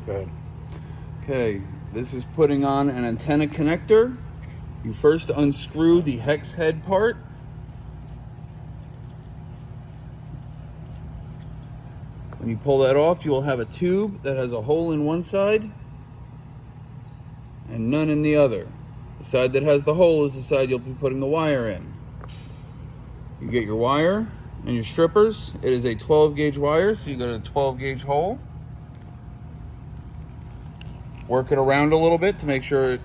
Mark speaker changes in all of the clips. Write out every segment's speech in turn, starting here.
Speaker 1: Go ahead.
Speaker 2: Okay, this is putting on an antenna connector. You first unscrew the hex head part. When you pull that off, you will have a tube that has a hole in one side and none in the other. The side that has the hole is the side you'll be putting the wire in. You get your wire and your strippers. It is a 12 gauge wire, so you go to the 12 gauge hole. Work it around a little bit to make sure it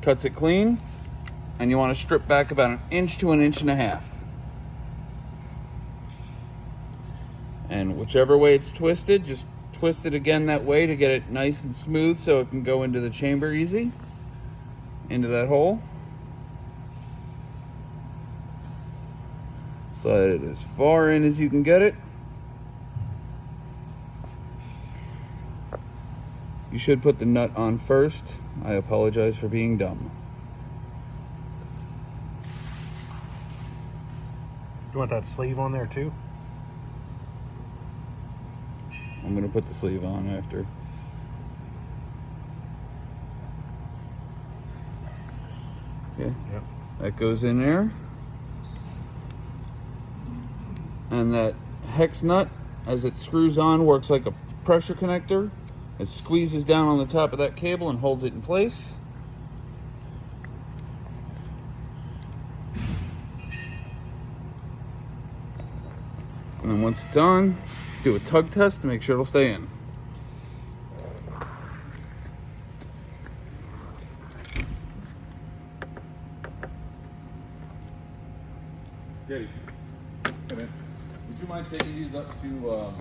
Speaker 2: cuts it clean. And you want to strip back about 1 inch to 1.5 inches. And whichever way it's twisted, just twist it again that way to get it nice and smooth so it can go into the chamber easy, into that hole. Slide it as far in as you can get it. You should put the nut on first. I apologize for being dumb.
Speaker 1: You want that sleeve on there too?
Speaker 2: I'm going to put the sleeve on after. Okay.
Speaker 1: Yep.
Speaker 2: That goes in there. And that hex nut, as it screws on, works like a pressure connector. It squeezes down on the top of that cable and holds it in place. And then once it's on, do a tug test to make sure it'll stay in. Hey man, would you mind taking these up to